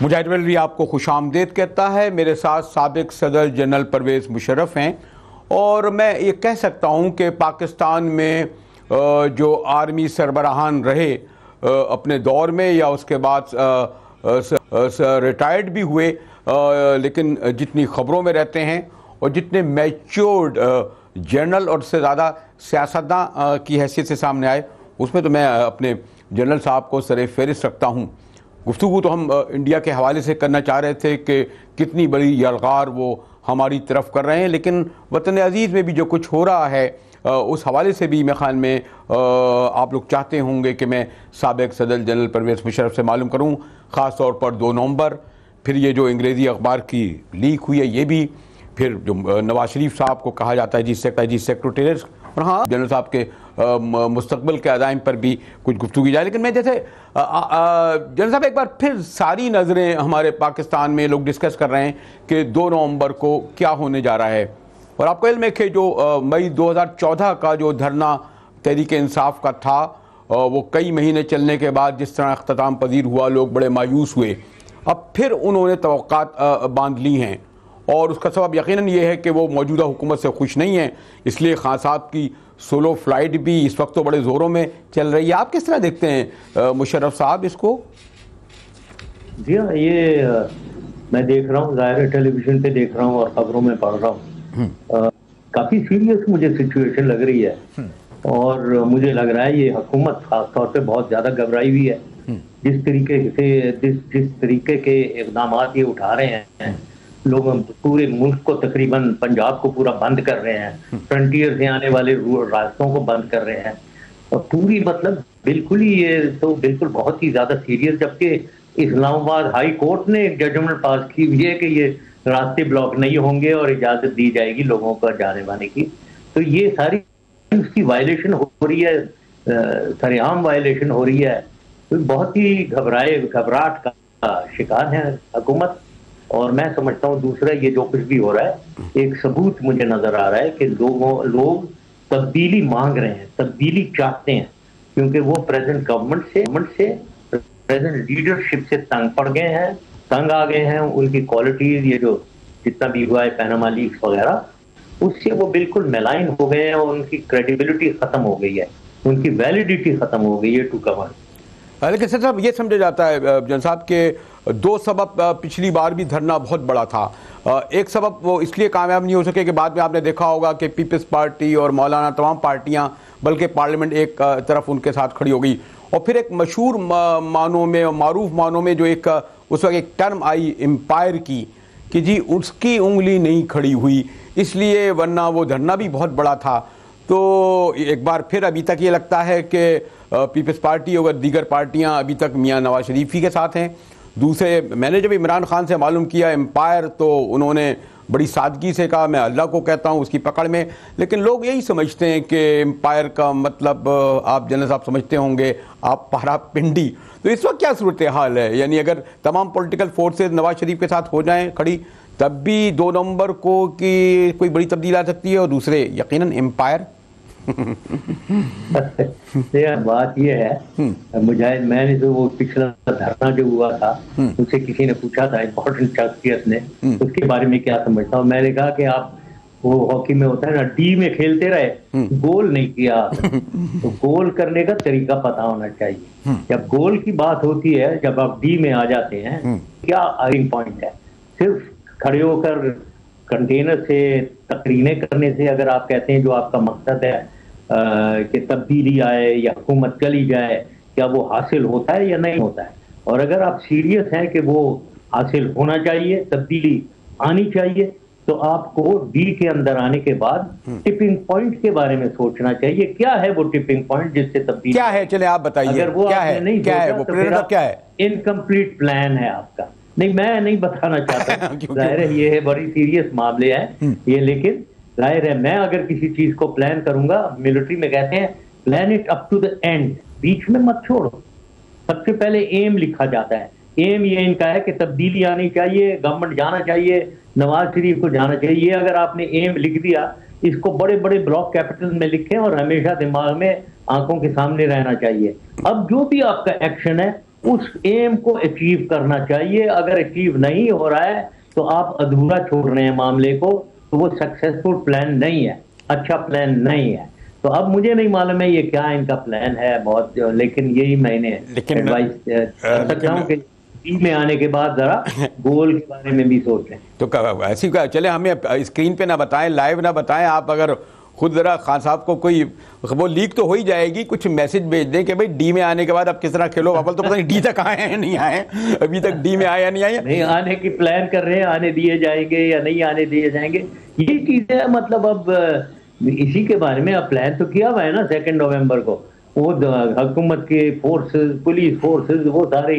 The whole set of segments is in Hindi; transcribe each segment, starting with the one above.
मुजाहिद वली आपको खुशामदीद कहता है। मेरे साथ साबिक सदर जनरल परवेज़ मुशर्रफ हैं और मैं ये कह सकता हूँ कि पाकिस्तान में जो आर्मी सरबराहान रहे अपने दौर में या उसके बाद रिटायर्ड भी हुए, लेकिन जितनी ख़बरों में रहते हैं और जितने मैच्योर्ड जनरल और उससे ज़्यादा सियासतदान की हैसियत से सामने आए, उसमें तो मैं अपने जनरल साहब को सरे फहरिस्त रखता हूँ। गुफ्तगू तो हम इंडिया के हवाले से करना चाह रहे थे कि कितनी बड़ी यलगार वो हमारी तरफ कर रहे हैं, लेकिन वतन अजीज़ में भी जो कुछ हो रहा है उस हवाले से भी मेरे ख्याल में आप लोग चाहते होंगे कि मैं साबिक सदर जनरल परवेज़ मुशर्रफ से मालूम करूँ, ख़ास तौर पर 2 नवंबर, फिर ये जो अंग्रेज़ी अखबार की लीक हुई है ये भी, फिर जो नवाज शरीफ साहब को कहा जाता है जी सेक्रेटरीट, और हाँ जनरल साहब के मुस्तकबिल के अज़ाइम पर भी कुछ गुफ्तगू की जाए। लेकिन मैं जैसे जनरल साहब एक बार फिर सारी नज़रें हमारे पाकिस्तान में लोग डिस्कस कर रहे हैं कि 2 नवंबर को क्या होने जा रहा है, और आपको इल्म है कि जो मई 2014 का जो धरना तहरीक इंसाफ का था वो कई महीने चलने के बाद जिस तरह अख्ताम पजीर हुआ, लोग बड़े मायूस हुए। अब फिर उन्होंने तवक्कात बांध ली हैं और उसका सबब यकीनन ये है कि वो मौजूदा हुकूमत से खुश नहीं है, इसलिए खान साहब की सोलो फ्लाइट भी इस वक्त तो बड़े ज़ोरों में चल रही है। आप किस तरह देखते हैं मुशर्रफ साहब इसको? जी हाँ, ये मैं देख रहा हूँ, ज़ाहिर टेलीविज़न पे देख रहा हूँ और ख़बरों में पढ़ रहा हूँ। काफ़ी सीरियस मुझे सिचुएशन लग रही है और मुझे लग रहा है ये हुकूमत खास तौर पे बहुत ज़्यादा घबराई हुई है। जिस तरीके के इक़दाम ये उठा रहे हैं, लोग पूरे मुल्क को, तकरीबन पंजाब को पूरा बंद कर रहे हैं, फ्रंटियर से आने वाले रास्तों को बंद कर रहे हैं, और पूरी मतलब बिल्कुल ही ये तो बिल्कुल बहुत ही ज्यादा सीरियस, जबकि इस्लामाबाद हाई कोर्ट ने एक जजमेंट पास की हुई है कि ये रास्ते ब्लॉक नहीं होंगे और इजाजत दी जाएगी लोगों को जाने वाने की। तो ये सारी उसकी वायलेशन हो रही है, सरेआम वायलेशन हो रही है। तो बहुत ही घबराहट का शिकार है हुकूमत। और मैं समझता हूँ दूसरा, ये जो कुछ भी हो रहा है एक सबूत मुझे नजर आ रहा है कि लोग तब्दीली मांग रहे हैं, तब्दीली चाहते हैं, क्योंकि वो प्रेजेंट गवर्नमेंट से प्रेजेंट लीडरशिप से तंग आ गए हैं। उनकी क्वालिटीज, ये जो जितना भी हुआ है पैनामा लीक्स वगैरह, उससे वो बिल्कुल मेलाइन हो गए हैं और उनकी क्रेडिबिलिटी खत्म हो गई है, उनकी वैलिडिटी खत्म हो गई है टू गवर्न। लेकिन सर साहब ये समझा जाता है जनरल साहब के 2 सबब, पिछली बार भी धरना बहुत बड़ा था। एक सबब वो इसलिए कामयाब नहीं हो सके कि बाद में आपने देखा होगा कि पीपल्स पार्टी और मौलाना तमाम पार्टियां, बल्कि पार्लियामेंट एक तरफ उनके साथ खड़ी हो गई। और फिर एक मशहूर मानों में, मारूफ मानों में जो एक उस वक्त एक टर्म आई एम्पायर की, कि जी उसकी उंगली नहीं खड़ी हुई, इसलिए वरना वो धरना भी बहुत बड़ा था। तो एक बार फिर अभी तक ये लगता है कि पीपल्स पार्टी और दीगर पार्टियां अभी तक मियां नवाज शरीफ ही के साथ हैं। दूसरे, मैंने जब इमरान खान से मालूम किया एम्पायर, तो उन्होंने बड़ी सादगी से कहा मैं अल्लाह को कहता हूं उसकी पकड़ में। लेकिन लोग यही समझते हैं कि एम्पायर का मतलब आप जनरल साहब समझते होंगे आप पारा पिंडी। तो इस वक्त क्या सूरत हाल है? यानी अगर तमाम पॉलिटिकल फोर्सेज नवाज शरीफ के साथ हो जाएं खड़ी, तब भी 2 नवंबर को कि कोई बड़ी तब्दीली आ सकती है, और दूसरे यकीनन एम्पायर। बात ये है मुजाहिद, मैंने जो वो पिछला धरना जो हुआ था उससे किसी ने पूछा था, इम्पोर्टेंट शख्सियत ने, उसके बारे में क्या समझता हूँ। मैंने कहा कि आप वो हॉकी में होता है ना, डी में खेलते रहे, गोल नहीं किया, तो गोल करने का तरीका पता होना चाहिए। जब गोल की बात होती है, जब आप डी में आ जाते हैं, क्या आइंग पॉइंट है? सिर्फ खड़े होकर कंटेनर से तकरीरें करने से अगर आप कहते हैं जो आपका मकसद है कि तब्दीली आए या हुकूमत चली जाए, क्या वो हासिल होता है या नहीं होता है? और अगर आप सीरियस हैं कि वो हासिल होना चाहिए, तब्दीली आनी चाहिए, तो आपको डी के अंदर आने के बाद टिपिंग पॉइंट के बारे में सोचना चाहिए। क्या है वो टिपिंग पॉइंट जिससे तब्दीली क्या है? चले आप बताइए, अगर वो क्या है, नहीं क्या है वो प्रेरणा, क्या है? इनकम्प्लीट प्लान है आपका। नहीं, मैं नहीं बताना चाहता, जाहिर है ये है बड़ी सीरियस मामले हैं ये, लेकिन जाहिर है मैं अगर किसी चीज को प्लान करूंगा, मिलिट्री में कहते हैं plan it up to the end, बीच में मत छोड़ो। सबसे पहले एम लिखा जाता है, एम ये इनका है कि तब्दीली आनी चाहिए, गवर्नमेंट जाना चाहिए, नवाज शरीफ को जाना चाहिए। ये अगर आपने एम लिख दिया, इसको बड़े बड़े ब्लॉक कैपिटल में लिखें और हमेशा दिमाग में, आंखों के सामने रहना चाहिए। अब जो भी आपका एक्शन है उस एम को अचीव करना चाहिए। अगर अचीव नहीं हो रहा है तो आप अधूरा छोड़ रहे हैं मामले को, तो वो सक्सेसफुल प्लान नहीं है, अच्छा प्लान नहीं है। तो अब मुझे नहीं मालूम है ये क्या इनका प्लान है बहुत, लेकिन यही मैंने एडवाइस कर सकता हूँ कि टीम में आने के बाद जरा गोल के बारे में भी सोचें। तो ऐसी का चले, हमें स्क्रीन पे ना बताएं, लाइव ना बताएं, आप अगर खुद जरा खान साहब को कोई वो लीक तो हो ही जाएगी, कुछ मैसेज भेज दें कि भाई डी में आने के बाद आप किस तरह खेलो। अव्वल तो पता नहीं डी तक आए हैं नहीं आए, अभी तक डी में आए या नहीं आए, नहीं आने की प्लान कर रहे हैं, आने दिए जाएंगे या नहीं आने दिए जाएंगे, ये चीजें मतलब अब इसी के बारे में अब प्लान तो किया हुआ है ना 2 नवंबर को। वो हुकूमत के फोर्सेस, पुलिस फोर्सेस वो सारी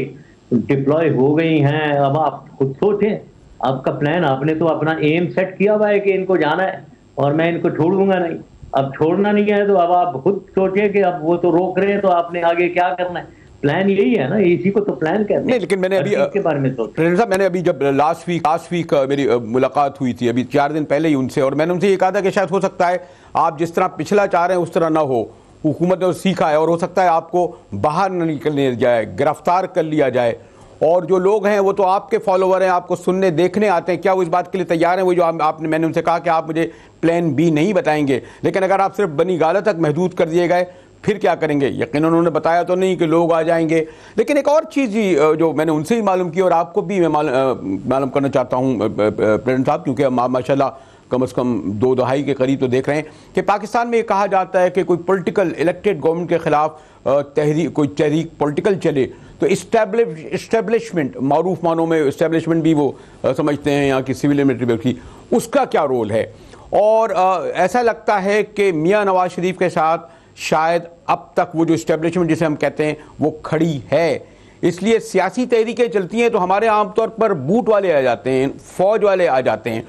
डिप्लॉय हो गई हैं। अब आप खुद सोचें, आपका प्लान, आपने तो अपना एम सेट किया हुआ है कि इनको जाना है और मैं इनको छोड़ूंगा नहीं। अब छोड़ना नहीं है तो अब आप खुद सोचिए कि अब वो तो रोक रहे हैं तो आपने आगे क्या करना है। प्लान यही है ना, इसी को तो प्लान कहते हैं। नहीं, लेकिन मैंने अभी के बारे में प्रेरणा साहब, मैंने अभी जब लास्ट वीक मेरी मुलाकात हुई थी, अभी 4 दिन पहले ही उनसे, और मैंने उनसे ये कहा था कि शायद हो सकता है आप जिस तरह पिछला चाह रहे हैं उस तरह ना हो, हुकूमत ने सीखा है और हो सकता है आपको बाहर न निकलने जाए, गिरफ्तार कर लिया जाए, और जो लोग हैं वो तो आपके फॉलोवर हैं, आपको सुनने देखने आते हैं, क्या वो इस बात के लिए तैयार हैं? वो जो आपने, मैंने उनसे कहा कि आप मुझे प्लान बी नहीं बताएंगे, लेकिन अगर आप सिर्फ बनी गालत तक महदूद कर दिए गए फिर क्या करेंगे? यकीनन उन्होंने बताया तो नहीं कि लोग आ जाएंगे। लेकिन एक और चीज़ ही जो मैंने उनसे ही मालूम की और आपको भी मैं मालूम करना चाहता हूँ प्रेरण साहब, क्योंकि माशाल्लाह कम से कम 2 दहाई के करीब तो देख रहे हैं कि पाकिस्तान में ये कहा जाता है कि कोई पॉलिटिकल इलेक्टेड गवर्नमेंट के खिलाफ कोई तहरीक पॉलिटिकल चले तो इस्टेब्लिशमेंट, मारूफ मानों में इस्टेब्लिशमेंट भी वो समझते हैं यहाँ की सिविल मिलिट्री की, उसका क्या रोल है? और ऐसा लगता है कि मियाँ नवाज शरीफ के साथ शायद अब तक वो जो इस्टेब्लिशमेंट जिसे हम कहते हैं वो खड़ी है, इसलिए सियासी तहरीकें चलती हैं तो हमारे आमतौर पर बूट वाले आ जाते हैं, फौज वाले आ जाते हैं।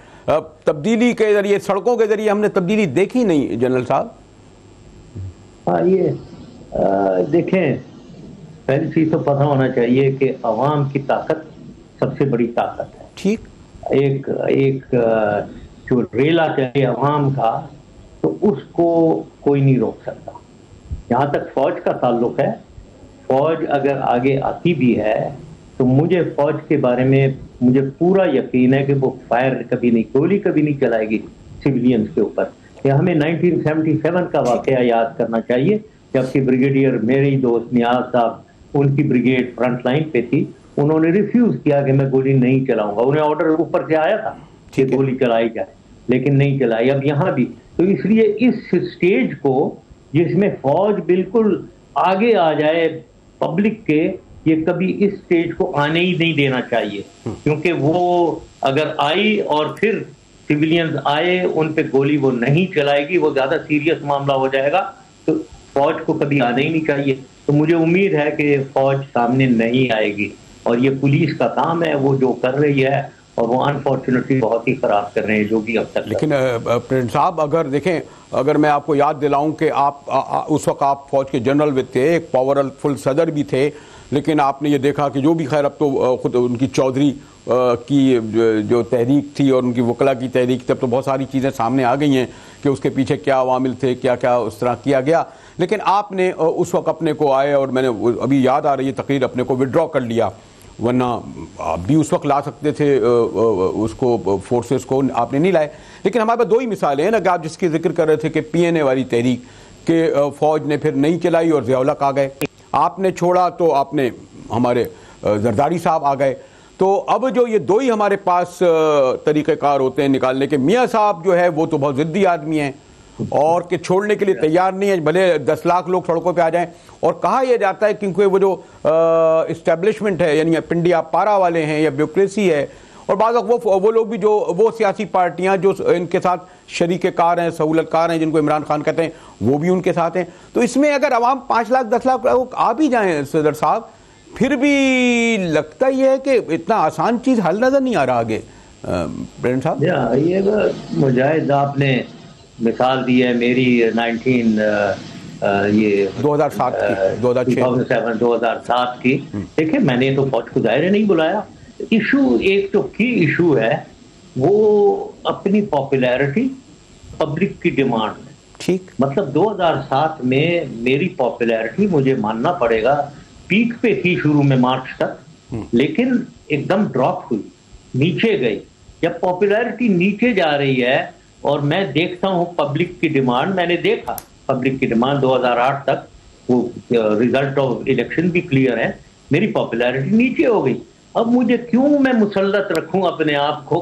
तब्दीली के जरिए, सड़कों के जरिए हमने तब्दीली देखी नहीं जनरल साहब। हाँ, ये देखें, पहली चीज तो पता होना चाहिए कि अवाम की ताकत सबसे बड़ी ताकत है। ठीक, एक जो रेला चले अवाम का तो उसको कोई नहीं रोक सकता। जहाँ तक फौज का ताल्लुक है, फौज अगर आगे आती भी है तो मुझे फौज के बारे में मुझे पूरा यकीन है कि वो फायर कभी नहीं, गोली कभी नहीं चलाएगी सिविलियंस के ऊपर। या हमें 1977 का वाकया याद करना चाहिए, जबकि ब्रिगेडियर मेरे ही दोस्त नियाज साहब, उनकी ब्रिगेड फ्रंट लाइन पे थी, उन्होंने रिफ्यूज किया कि मैं गोली नहीं चलाऊंगा। उन्हें ऑर्डर ऊपर से आया था कि गोली चलाई जाए, लेकिन नहीं चलाई। अब यहाँ भी तो इसलिए इस स्टेज को जिसमें फौज बिल्कुल आगे आ जाए पब्लिक के, ये कभी इस स्टेज को आने ही नहीं देना चाहिए, क्योंकि वो अगर आई और फिर सिविलियंस आए उन पे गोली वो नहीं चलाएगी, वो ज्यादा सीरियस मामला हो जाएगा। तो फौज को कभी आना ही नहीं चाहिए। तो मुझे उम्मीद है कि फौज सामने नहीं आएगी, और ये पुलिस का काम है, वो जो कर रही है, और वो अनफॉर्चुनेटली बहुत ही खराब कर रहे हैं जो भी अब तक। लेकिन प्रेरण साहब, अगर देखें, अगर मैं आपको याद दिलाऊं कि आप उस वक्त आप फौज के जनरल भी थे, एक पावरफुल सदर भी थे, लेकिन आपने ये देखा कि जो भी, खैर अब तो खुद उनकी चौधरी की जो तहरीक थी और उनकी वकला की तहरीक, तब तो बहुत सारी चीज़ें सामने आ गई हैं कि उसके पीछे क्या अवामिल थे, क्या क्या उस तरह किया गया। लेकिन आपने उस वक्त अपने को आए, और मैंने अभी याद आ रही है तकरीर, अपने को विड्रॉ कर लिया, वरना आप भी उस वक्त ला सकते थे उसको, फोर्सेस को आपने नहीं लाए। लेकिन हमारे पास 2 ही मिसालें हैं ना कि आप जिसकी जिक्र कर रहे थे कि PNA वाली तहरीक के फौज ने फिर नहीं चलाई और ज़ियाउल हक आ गए, आपने छोड़ा तो आपने हमारे जरदारी साहब आ गए। तो अब जो ये 2 ही हमारे पास तरीक़ेकार होते हैं निकालने के। मियाँ साहब जो है वो तो बहुत ज़िद्दी आदमी हैं और कि छोड़ने के लिए तैयार नहीं है, भले 10 लाख लोग सड़कों पे आ जाएं। और कहा यह जाता है क्योंकि वो जो इस्टेब्लिशमेंट है, यानी पिंडिया पारा वाले हैं या ब्यूरोक्रेसी है, और बाद वो लोग भी, जो वो सियासी पार्टियां जो इनके साथ शरीक कार हैं, सहूलतकार हैं, जिनको इमरान खान कहते हैं, वो भी उनके साथ हैं। तो इसमें अगर अवाम 5 लाख 10 लाख लोग आ भी जाएं सदर साहब, फिर भी लगता ही है कि इतना आसान चीज़ हल नज़र नहीं आ रहा आगे। प्रेरण साहब, ये मुजाहिद आपने मिसाल दी है मेरी 2007 की। देखिए, मैंने तो फौज को दायरे नहीं बुलाया। इशू एक जो की इशू है वो अपनी पॉपुलैरिटी, पब्लिक की डिमांड है। ठीक, मतलब 2007 में मेरी पॉपुलैरिटी, मुझे मानना पड़ेगा, पीक पे थी शुरू में मार्च तक, लेकिन एकदम ड्रॉप हुई, नीचे गई। जब पॉपुलैरिटी नीचे जा रही है और मैं देखता हूं पब्लिक की डिमांड, मैंने देखा पब्लिक की डिमांड 2008 तक, वो रिजल्ट ऑफ इलेक्शन भी क्लियर है, मेरी पॉपुलैरिटी नीचे हो गई। अब मुझे क्यों मैं मुसल्लत रखूं अपने आप को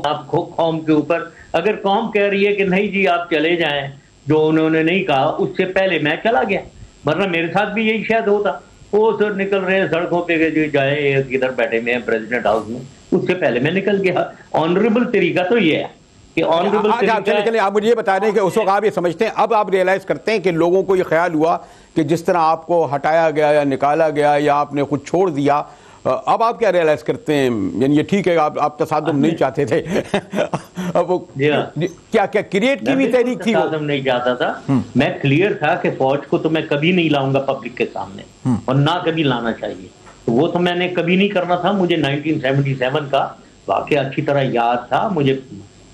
कौम के ऊपर? अगर कौम कह रही है कि नहीं जी आप चले जाएं, जो उन्होंने नहीं कहा उससे पहले मैं चला गया, वरना मेरे साथ भी यही शायद होता। वो सर निकल रहे हैं सड़कों पे, जो जाए किधर बैठे हुए हैं प्रेसिडेंट हाउस में, उससे पहले मैं निकल गया। ऑनरेबल तरीका तो ये है कि ऑनरेबल चलिए आप मुझे ये बता रहे हैं कि उस वक्त आप ये समझते हैं, अब आप रियलाइज करते हैं कि लोगों को ये ख्याल हुआ कि जिस तरह आपको हटाया गया या निकाला गया या आपने खुद छोड़ दिया, अब आप क्या रियलाइज करते हैं? यानी ये ठीक है आप तसादुम नहीं चाहते थे अब वो क्या क्या क्रिएट की हुई तहरीक थी? तसादुम नहीं चाहता था, मैं क्लियर था कि फौज को तो मैं कभी नहीं लाऊंगा पब्लिक के सामने, और ना कभी लाना चाहिए, तो वो तो मैंने कभी नहीं करना था। मुझे 1977 का वाकया अच्छी तरह याद था, मुझे,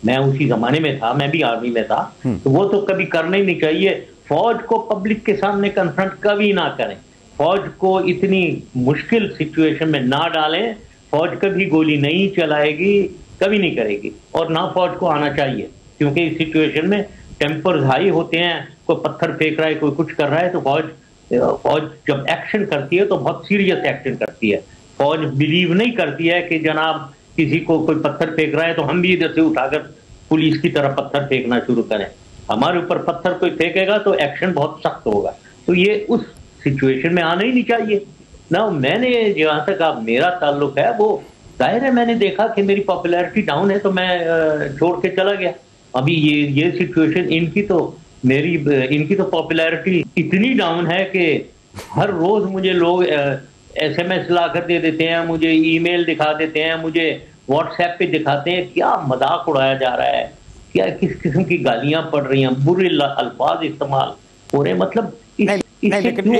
मैं उसी जमाने में था, मैं भी आर्मी में था, तो वो तो कभी करना ही नहीं चाहिए। फौज को पब्लिक के सामने कन्फ्रंट कभी ना करें, फौज को इतनी मुश्किल सिचुएशन में ना डालें, फौज कभी गोली नहीं चलाएगी, कभी नहीं करेगी, और ना फौज को आना चाहिए, क्योंकि इस सिचुएशन में टेम्पर्स हाई होते हैं, कोई पत्थर फेंक रहा है, कोई कुछ कर रहा है, तो फौज जब एक्शन करती है तो बहुत सीरियस एक्शन करती है। फौज बिलीव नहीं करती है कि जनाब किसी को कोई पत्थर फेंक रहा है तो हम भी इधर से उठाकर पुलिस की तरफ पत्थर फेंकना शुरू करें। हमारे ऊपर पत्थर कोई फेंकेगा तो एक्शन बहुत सख्त होगा, तो ये उस सिचुएशन में आना ही नहीं चाहिए ना। मैंने जहां तक आप मेरा ताल्लुक है, वो जाहिर है मैंने देखा कि मेरी पॉपुलैरिटी डाउन है तो मैं छोड़ के चला गया। अभी ये सिचुएशन इनकी तो पॉपुलैरिटी इतनी डाउन है कि हर रोज मुझे लोग SMS लाकर दे देते हैं, मुझे ईमेल दिखा देते हैं, मुझे व्हाट्सएप पे दिखाते हैं, क्या मजाक उड़ाया जा रहा है, क्या किस किस्म की गालियां पड़ रही हैं, बुरे अल्फाज इस्तेमाल हो रहे हैं। मतलब नहीं, लेकिन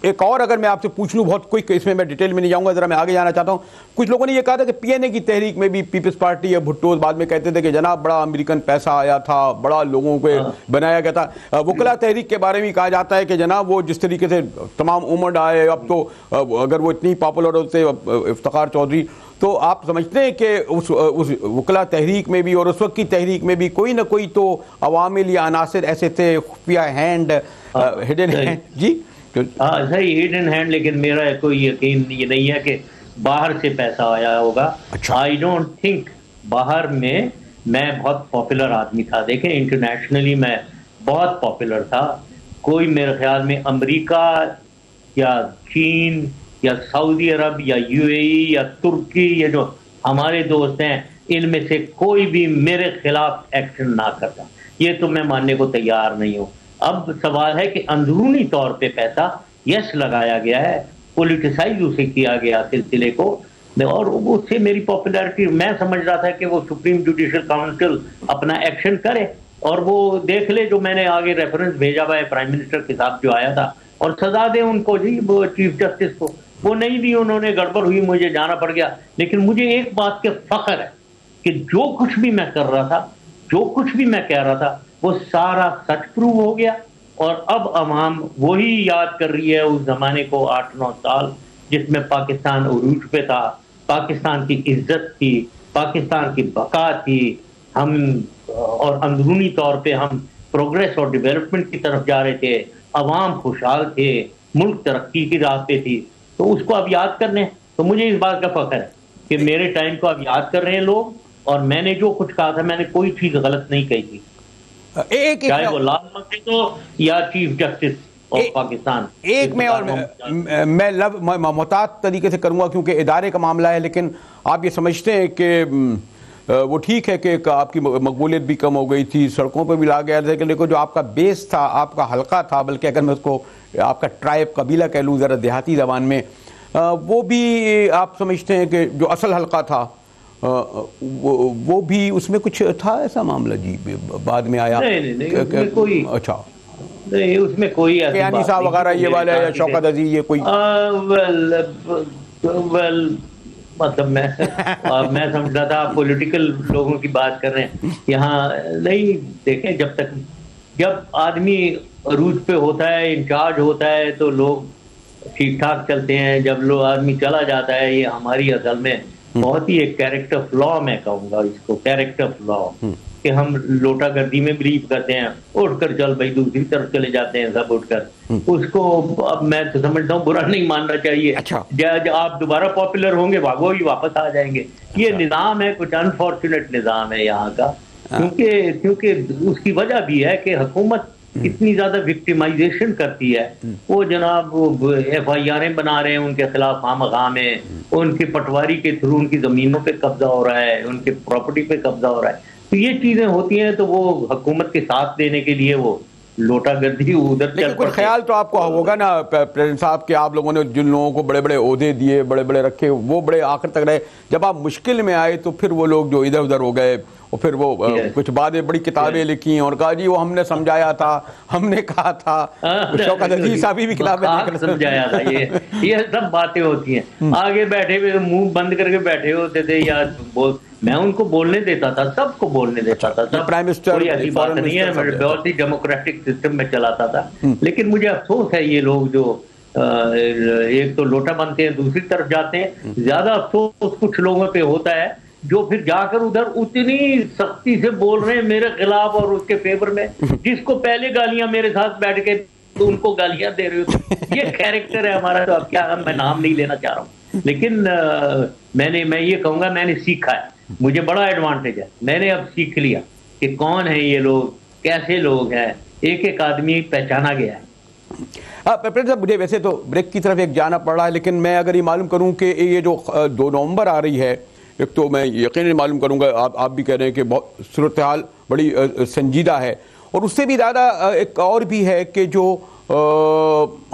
एक और अगर मैं आपसे पूछ लूं, बहुत क्विक, इसमें मैं डिटेल में नहीं जाऊंगा, जरा मैं आगे जाना चाहता हूं। कुछ लोगों ने ये कहा था कि PNA की तहरीक में भी, पीपल्स पार्टी या भुट्टो बाद में कहते थे कि जनाब बड़ा अमेरिकन पैसा आया था, बड़ा लोगों को बनाया गया था। वकला तहरीक के बारे में कहा जाता है कि जनाब वो जिस तरीके से तमाम उमड़ आए, अब तो अगर वो इतनी पॉपुलर होते इफ्तिखार चौधरी, तो आप समझते हैं कि उस वकला तहरीक में भी और उस वक्त की तहरीक में भी कोई ना कोई तो अवामिल या अनासिर ऐसे थे, खुफिया हैंड, हिडन हैंड? जी हाँ सही, हिडन हैंड, लेकिन मेरा कोई यकीन ये नहीं है कि बाहर से पैसा आया होगा। I don't think. बाहर में मैं बहुत पॉपुलर आदमी था, देखें इंटरनेशनली मैं बहुत पॉपुलर था। कोई मेरे ख्याल में अमेरिका या चीन या सऊदी अरब या UAE या तुर्की, ये जो हमारे दोस्त हैं, इनमें से कोई भी मेरे खिलाफ एक्शन ना करता, ये तो मैं मानने को तैयार नहीं हूं। अब सवाल है कि अंदरूनी तौर पे पैसा यस लगाया गया है, पॉलिटिसाइज उसे किया गया सिलसिले को, और उससे मेरी पॉपुलैरिटी, मैं समझ रहा था कि वो सुप्रीम जुडिशियल काउंसिल अपना एक्शन करे और वो देख ले, जो मैंने आगे रेफरेंस भेजा हुआ है प्राइम मिनिस्टर के साथ जो आया था, और सजा दे उनको जी, वो चीफ जस्टिस को। वो नहीं दी उन्होंने, गड़बड़ हुई, मुझे जाना पड़ गया। लेकिन मुझे एक बात के फख्र है कि जो कुछ भी मैं कर रहा था, जो कुछ भी मैं कह रहा था, वो सारा सच प्रूव हो गया। और अब अवाम वही याद कर रही है उस जमाने को, 8-9 साल जिसमें पाकिस्तान उरूज पे था, पाकिस्तान की इज्जत थी, पाकिस्तान की बका थी, हम और अंदरूनी तौर पे हम प्रोग्रेस और डेवलपमेंट की तरफ जा रहे थे, अवाम खुशहाल थे, मुल्क तरक्की की राह पे थी, तो उसको अब याद करने। तो मुझे इस बात का फख्र है कि मेरे टाइम को अब याद कर रहे हैं लोग, और मैंने जो कुछ कहा था, मैंने कोई चीज गलत नहीं कही थी, चाहे वो लाल मस्जिद हो या चीफ जस्टिस ऑफ पाकिस्तान। एक में और मैं मोहतात तरीके से करूंगा क्योंकि इदारे का मामला है, लेकिन आप ये समझते हैं कि वो ठीक है कि आपकी मकबूलियत भी कम हो गई थी, सड़कों पर भी ला गया था, लेकिन देखो जो आपका बेस था, आपका हल्का था, बल्कि अगर मैं उसको आपका ट्राइब, कबीला कह लूँ ज़रा देहाती ज़बान में, वो भी आप समझते हैं कि जो असल हल्का था वो भी उसमें कुछ था ऐसा मामला? जी बाद में आया नहीं, कोई अच्छा नहीं, उसमें कोई यानी साहब वगैरह ये वाला या शौकत अजीज ये कोई वेल मतलब मैं समझ रहा था आप पॉलिटिकल लोगों की बात कर रहे हैं यहाँ। नहीं, देखें, जब आदमी अरूज पे होता है, इंचार्ज होता है, तो लोग ठीक ठाक चलते हैं। जब लोग आदमी चला जाता है, ये हमारी असल में बहुत ही एक कैरेक्टर फ्लॉ, मैं कहूँगा इसको कैरेक्टर फ्लॉ, कि हम लोटा गर्दी में बिलीव करते हैं, उठकर चल भाई दूसरी तरफ चले जाते हैं सब उठकर। उसको अब मैं तो समझता हूँ बुरा नहीं मानना चाहिए। अच्छा। जब आप दोबारा पॉपुलर होंगे भागो ही वापस आ जाएंगे। ये निज़ाम है, कुछ अनफॉर्चुनेट निज़ाम है यहाँ का, क्योंकि उसकी वजह भी है कि हुकूमत इतनी ज्यादा विक्टिमाइजेशन करती है। वो जनाब FIR बना रहे हैं उनके खिलाफ खामखा में, उनके पटवारी के थ्रू उनकी जमीनों पे कब्जा हो रहा है, उनके प्रॉपर्टी पे कब्जा हो रहा है। तो ये चीजें होती हैं, तो वो हुकूमत के साथ देने के लिए वो लोटा गर्दी उधर। लेकिन कुछ ख्याल तो आपको होगा ना प्रेसिडेंट साहब कि आप लोगों ने जिन लोगों को बड़े बड़े ओहदे दिए, बड़े बड़े रखे, वो बड़े आखिर तक रहे, जब आप मुश्किल में आए तो फिर वो लोग जो इधर उधर हो गए, और फिर वो कुछ बातें बड़ी किताबें लिखी और कहा जी वो हमने समझाया था, हमने कहा था। शौकत अजीज साहब भी किताबें समझाया था। ये सब बातें होती हैं। आगे बैठे हुए मुंह बंद करके बैठे होते थे यार, मैं उनको बोलने देता था, सबको बोलने देता था, सब प्राइम मिनिस्टर, कोई ऐसी बात नहीं है, मैं बहुत ही डेमोक्रेटिक सिस्टम में चलाता था। लेकिन मुझे अफसोस है ये लोग जो एक तो लोटा बनते हैं, दूसरी तरफ जाते हैं। ज्यादा अफसोस कुछ लोगों पे होता है जो फिर जाकर उधर उतनी सख्ती से बोल रहे हैं मेरे खिलाफ और उसके फेवर में, जिसको पहले गालियां मेरे साथ बैठ के तो उनको गालियां दे रहे हो। ये कैरेक्टर है हमारा। तो अब क्या, मैं नाम नहीं लेना चाह रहा हूँ, लेकिन मैं ये कहूंगा मैंने सीखा है, मुझे बड़ा एडवांटेज है। मैंने अब सीख लिया कि कौन है ये लोग, कैसे लोग हैं, एक एक आदमी पहचाना गया है। प्रेसिडेंट साहब, मुझे वैसे तो ब्रेक की तरफ एक जाना पड़ रहा है, लेकिन मैं अगर ये मालूम करूं कि ये जो 2 नवंबर आ रही है, एक तो मैं यकीन मालूम करूंगा आप भी कह रहे हैं कि बहुत सूरत हाल बड़ी संजीदा है, और उससे भी ज़्यादा एक और भी है कि जो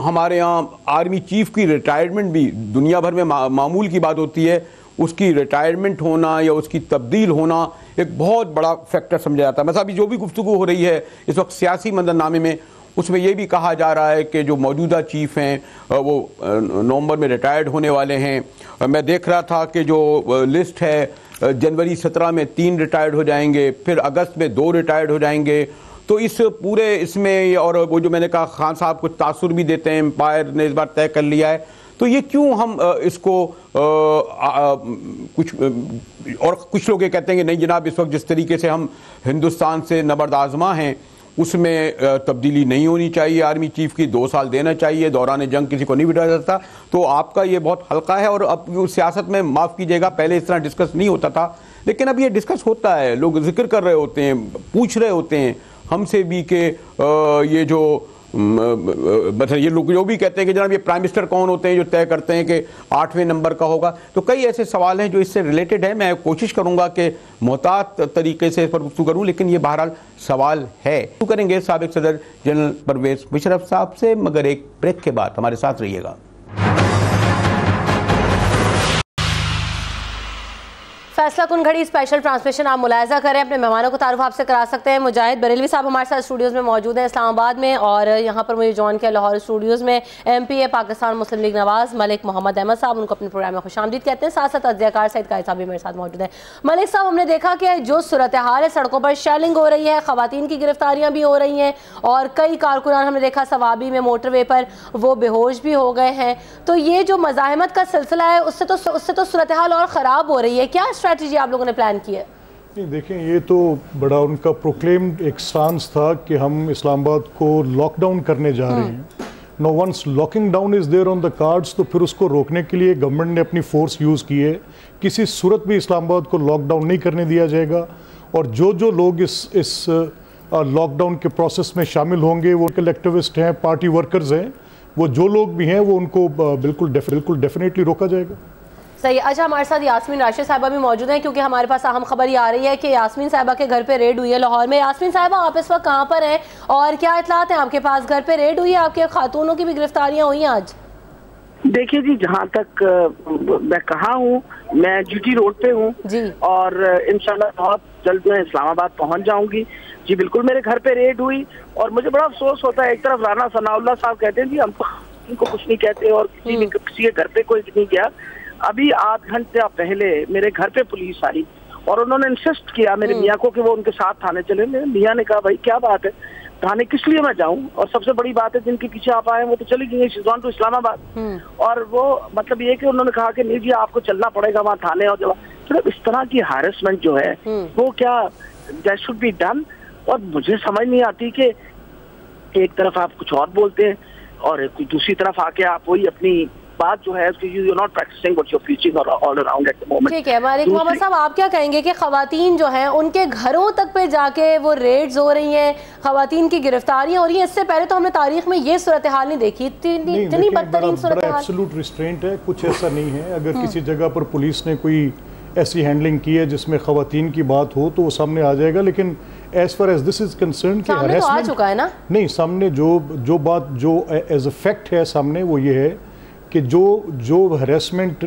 हमारे यहाँ आर्मी चीफ की रिटायरमेंट भी दुनिया भर में मामूल की बात होती है, उसकी रिटायरमेंट होना या उसकी तब्दील होना एक बहुत बड़ा फैक्टर समझा जाता है। मतलब अभी जो भी गुफ्तगू हो रही है इस वक्त सियासी मंजरनामे में, उसमें यह भी कहा जा रहा है कि जो मौजूदा चीफ हैं वो नवंबर में रिटायर्ड होने वाले हैं। मैं देख रहा था कि जो लिस्ट है जनवरी 17 में 3 रिटायर्ड हो जाएंगे, फिर अगस्त में 2 रिटायर्ड हो जाएंगे। तो इस पूरे इसमें, और वो जो मैंने कहा खान साहब कुछ तासुर भी देते हैं, एम्पायर ने इस बार तय कर लिया है, तो ये क्यों हम इसको कुछ लोग ये कहते हैं कि नहीं जनाब, इस वक्त जिस तरीके से हम हिंदुस्तान से नबर्द आजमा हैं उसमें तब्दीली नहीं होनी चाहिए, आर्मी चीफ की 2 साल देना चाहिए, दौरान जंग किसी को नहीं बिठाया जाता। तो आपका ये बहुत हल्का है, और अब सियासत में माफ़ कीजिएगा पहले इस तरह डिस्कस नहीं होता था, लेकिन अब ये डिस्कस होता है, लोग जिक्र कर रहे होते हैं, पूछ रहे होते हैं हमसे भी कि ये जो मतलब ये लोग जो भी कहते हैं कि जनाब ये प्राइम मिनिस्टर कौन होते हैं जो तय करते हैं कि 8वें नंबर का होगा। तो कई ऐसे सवाल हैं जो इससे रिलेटेड है। मैं कोशिश करूंगा कि मोहतात तरीके से इस पर गुफ्तगू करूं, लेकिन ये बहरहाल सवाल है। तो करेंगे साबिक सदर जनरल परवेज मुशर्रफ साहब से, मगर एक ब्रेक के बाद हमारे साथ रहिएगा। फैसला कुन घड़ी स्पेशल ट्रांसमिशन आप मुलायजा करें, अपने मेहमानों को तारुफ आपसे करा सकते हैं। मुजाहिद बरेलवी साहब हमारे साथ स्टूडियोज़ में मौजूद हैं इस्लामाबाद में, और यहाँ पर मुझे जॉइन किया लाहौर स्टूडियोज़ में MPA पाकिस्तान मुस्लिम लीग नवाज़ मलिक मोहम्मद अहमद साहब, उनको अपने प्रोग्राम में खुशामदीद कहते हैं। साथ साथ अज़ियाकार सईद कायद साहब भी मेरे साथ मौजूद हैं। मलिक साहब, हमने देखा कि जो सूरत हाल है, सड़कों पर शेलिंग हो रही है, ख़वातीन की गिरफ्तारियाँ भी हो रही हैं, और कई कारकुनान हमने देखा सवाबी में मोटरवे पर वो बेहोश भी हो गए हैं। तो ये जो मज़ाहमत का सिलसिला है उससे तो सूरत हाल और ख़राब हो रही है। क्या स्ट्रैटेजी आप लोगों ने प्लान किया? नहीं, देखें, ये तो बड़ा उनका प्रोक्लेम्ड एक स्टांस था कि हम इस्लामाबाद को लॉकडाउन करने जा रहे हैं। No once locking down is there on the cards, तो फिर उसको रोकने के लिए गवर्नमेंट ने अपनी फोर्स यूज़ की है। किसी सूरत भी इस्लामाबाद को लॉकडाउन नहीं करने दिया जाएगा, और जो लोग इस लॉकडाउन के प्रोसेस में शामिल होंगे, वो एक्टिविस्ट हैं, पार्टी वर्कर्स हैं, वो जो लोग भी हैं, वो उनको बिल्कुल डेफिनेटली रोका जाएगा। सही। अच्छा, हमारे साथ यास्मीन राशिद साहिबा भी मौजूद हैं, क्योंकि हमारे पास अहम खबर ये आ रही है कि यास्मीन साहिबा के घर पे रेड हुई है लाहौर में। यास्मीन साहिबा, आप इस वक्त कहाँ पर हैं और क्या इतलात हैं आपके पास? घर पे रेड हुई है, आपके खातूनों की भी गिरफ्तारियां हुई हैं आज? देखिए जी, जहाँ तक मैं कहा हूँ, मैं GT रोड पे हूँ और इंशाल्लाह बहुत जल्द मैं इस्लामाबाद पहुँच जाऊँगी। जी बिल्कुल, मेरे घर पे रेड हुई और मुझे बड़ा अफसोस होता है। एक तरफ राना सनाउल्लाह साहब कहते हैं जी हम इनको कुछ नहीं कहते, और किसी के घर पे कोई नहीं गया। अभी 8 घंटे पहले मेरे घर पे पुलिस आई और उन्होंने इंसिस्ट किया मेरे मियाँ को कि वो उनके साथ थाने चले। मेरे मियाँ ने कहा भाई क्या बात है? थाने किस लिए मैं जाऊं? और सबसे बड़ी बात है, जिनके पीछे आप आए वो तो चली गई, शीज गॉन टू इस्लामाबाद। और वो मतलब ये कि उन्होंने कहा कि नहीं जी आपको चलना पड़ेगा वहाँ थाने, और जब तो इस तरह की हैरेसमेंट जो है वो क्या दैट शुड बी डन। और मुझे समझ नहीं आती कि एक तरफ आप कुछ और बोलते हैं और दूसरी तरफ आके आप वही अपनी बात जो है you not practising what you are preaching all around at the moment. ठीक है, मालिक मोहम्मद साहब आप क्या कहेंगे कि खवातीन जो हैं उनके घरों तक पे जाके वो रेड्स हो रही हैं, खवातीन की गिरफ्तारियां हो रही हैं? इससे पहले तो हमने तारीख में ये सूरत हाल नहीं देखी, इतनी बदतरीन सूरत हाल। एब्सोल्यूट रिस्ट्रेंट है, कुछ ऐसा नहीं है। अगर किसी जगह पर पुलिस ने कोई ऐसी हैंडलिंग की है जिसमें खवातीन की बात हो तो वो सामने आ जाएगा, लेकिन as far as this is concern कि सामने तो आ चुका है ना? नहीं, सामने जो बात जो एज अ फैक्ट है सामने वो ये है कि जो हरेसमेंट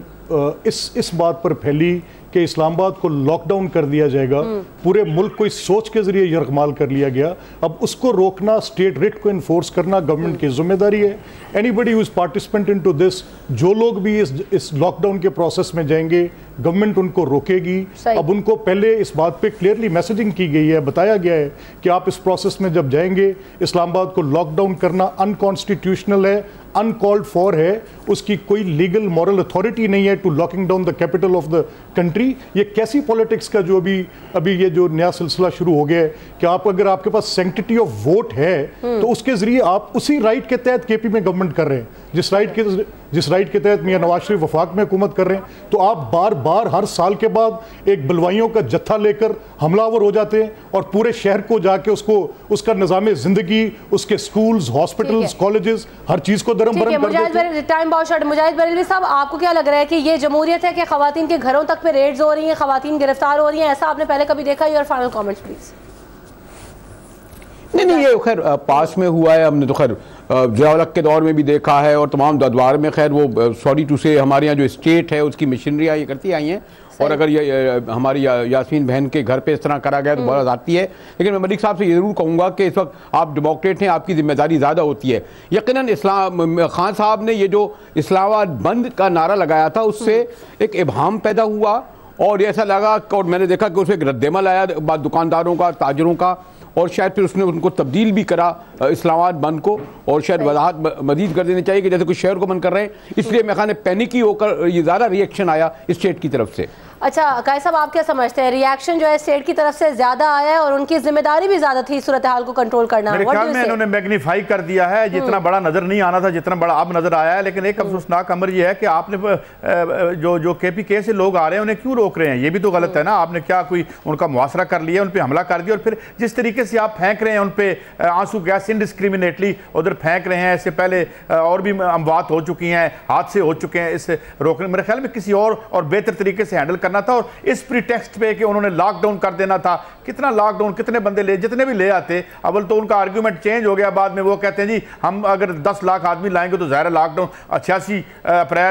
इस बात पर फैली कि इस्लामाबाद को लॉकडाउन कर दिया जाएगा, पूरे मुल्क को इस सोच के जरिए यरगमाल कर लिया गया। अब उसको रोकना, स्टेट रिट को इन्फोर्स करना गवर्नमेंट की जिम्मेदारी है। Anybody who is participant into this, जो लोग भी इस लॉकडाउन के प्रोसेस में जाएंगे गवर्नमेंट उनको रोकेगी। अब उनको पहले इस बात पे क्लियरली मैसेजिंग की गई है, बताया गया है कि आप इस प्रोसेस में जब जाएंगे इस्लामाबाद को लॉकडाउन करना अनकॉन्स्टिट्यूशनल है, अनकॉल्ड फॉर है, उसकी कोई लीगल मॉरल अथॉरिटी नहीं है to locking down the capital of the country. ये कैसी पॉलिटिक्स का जो अभी ये जो नया सिलसिला शुरू हो गया है कि आप अगर आपके पास सैंक्टिटी ऑफ वोट है तो उसके जरिए आप उसी राइट के तहत केपी में गवर्नमेंट कर रहे हैं जिस राइट के तहत मियां नवाज शरीफ वफाक में हुकूमत कर रहे हैं। तो आप बार बार हर साल के बाद एक बलवाइयों का जत्था लेकर हमलावर हो जाते हैं और पूरे शहर को जाके उसका निज़ाम जिंदगी, उसके स्कूल्स, हॉस्पिटल्स, कॉलेजेस, हर चीज को दरम भरम कर देते हैं। टाइम बहुत शॉर्ट। मुजाहिद बरेलवी साहब आपको क्या लग रहा है कि ये जमहूरियत है कि खवातीन के घरों तक पे रेड्स हो रही हैं, खवातीन गिरफ्तार हो रही हैं, ऐसा आपने पहले कभी देखा? Your final comments please. नहीं, ये खैर पास में हुआ है, हमने तो खैर ज़िया-उल-हक के दौर में भी देखा है और तमाम दरबार में खैर वो सॉरी टू से हमारे यहाँ जो स्टेट है उसकी मशीनरियाँ ये करती आई हैं। और अगर ये हमारी यास्मीन बहन के घर पे इस तरह करा गया तो बहुत आती है। लेकिन मैं मलिक साहब से ये ज़रूर कहूँगा कि इस वक्त आप डेमोक्रेट हैं, आपकी जिम्मेदारी ज़्यादा होती है। यकीनन इस्लाम खान साहब ने ये जो इस्लामाबाद बंद का नारा लगाया था उससे एक इब्हाम पैदा हुआ और ऐसा लगा और मैंने देखा कि उसमें एक रद्देमल आया दुकानदारों का, ताजरों का, और शायद फिर उसने उनको तब्दील भी करा इस्लामाबाद बंद को। और शायद वजाहत मजीद कर देनी चाहिए कि जैसे कुछ शहर को बंद कर रहे हैं, इसलिए मैं खाने पैनिकी होकर ये ज़्यादा रिएक्शन आया स्टेट की तरफ से। अच्छा कायद साहब आप क्या समझते हैं, रिएक्शन जो है स्टेट की तरफ से ज्यादा आया है और उनकी जिम्मेदारी भी ज्यादा थी सूरत हाल को कंट्रोल करना? मेरे ख्याल में इन्होंने मैग्नीफाई कर दिया है, जितना बड़ा नजर नहीं आना था जितना बड़ा अब नजर आया है। लेकिन एक अफसोसनाक अमर ये है कि आपने जो KPK से लोग आ रहे हैं उन्हें क्यों रोक रहे हैं, ये भी तो गलत है ना। आपने क्या कोई उनका मुआसरा कर लिया, उन पर हमला कर दिया और फिर जिस तरीके से आप फेंक रहे हैं उन पर आंसू गैस इनडिस्क्रिमिनेटली उधर फेंक रहे हैं। इससे पहले और भी अमवात हो चुकी हैं, हादसे हो चुके हैं, इससे रोकने मेरे ख्याल में किसी और बेहतर तरीके से हैंडल करना था। और इस प्रीटेक्स्ट पे कि उन्होंने लॉकडाउन कर देना था, कितना लॉकडाउन, कितने बंदे ले, जितने भी ले आते, अव्वल तो उनका आर्ग्यूमेंट चेंज हो गया। बाद में वो कहते हैं जी हम अगर 10 लाख आदमी लाएंगे तो ज़ाहिर लॉकडाउन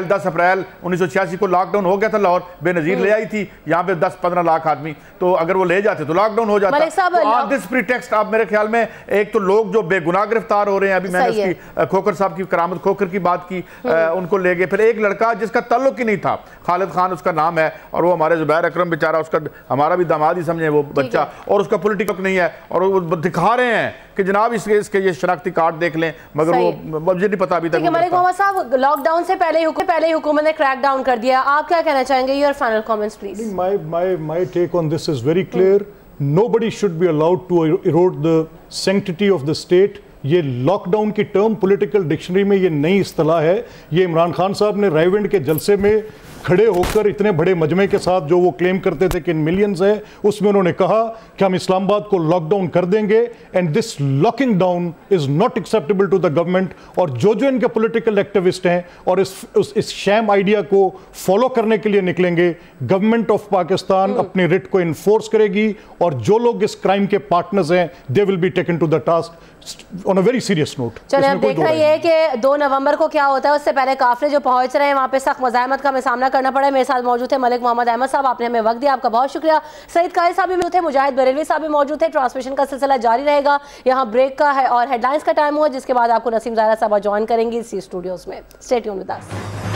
10 अप्रैल 1986 को लॉकडाउन हो गया था, लाहौर बेनजीर ले आई थी यहाँ पे 10-15 लाख आदमी, तो अगर वो ले जाते तो लॉकडाउन हो जाता। दिस प्रीटेक्स्ट आप मेरे ख्याल में एक तो लोग जो बेगुनाह गिरफ्तार हो रहे हैं, अभी मैंने उसकी खोखर साहब की, करामत खोखर की बात की, उनको ले गए। फिर एक लड़का जिसका ताल्लुक ही नहीं था, खालिद खान उसका नाम है, और वो हमारे जुबैर अकरम बेचारा, उसका हमारा भी दामाद ही समझे वो बच्चा, और उसका पॉलिटिकल नहीं है, और वो दिखा रहे हैं कि जनाब इसके ये शनाख्ती कार्ड देख लें, मगर वो मुझे नहीं पता अभी तक। मलिक मोहम्मद साहब लॉकडाउन से पहले ही हुकूमत ने क्रैक डाउन कर दिया, आप क्या कहना चाहेंगे? Your final comments please. My take on this is very clear. Nobody should be allowed to erode the sanctity of the state. ये लॉकडाउन की टर्म पॉलिटिकल डिक्शनरी में ये नई इस्तिलाह है। ये इमरान खान साहब ने रायविंड के जलसे में खड़े होकर इतने बड़े मजमे के साथ जो वो क्लेम करते थे कि इन मिलियंस है, उसमें उन्होंने कहा कि हम इस्लामाबाद को लॉकडाउन कर देंगे and this locking down is not acceptable to the government. और जो इनके पॉलिटिकल एक्टिविस्ट हैं और इस शैम आइडिया को फॉलो करने के लिए निकलेंगे, गवर्नमेंट ऑफ पाकिस्तान अपनी रिट को इन्फोर्स करेगी और जो लोग इस क्राइम के पार्टनर्स हैं they will be taken to the task on a very serious note. चलिए अब देख रहे हैं कि 2 नवंबर को क्या होता है। उससे पहले काफिले जो पहुंच रहे हैं वहां पे सख्त मज़ाहमत का हमें सामना करना पड़ा है। मेरे साथ मौजूद थे मलिक मोहम्मद अहमद साहब, आपने हमें वक्त दिया, आपका बहुत शुक्रिया। सईद कायद साहब भी मौजूद थे, मुजाहिद बरेलवी साहब भी मौजूद थे। ट्रांसमिशन का सिलसिला जारी रहेगा, यहाँ ब्रेक का है और हेडलाइंस का टाइम हुआ, जिसके बाद आपको नसीम ज़ाहरा साहब ज्वाइन करेंगी इसी स्टूडियोज में। Stay tuned with us.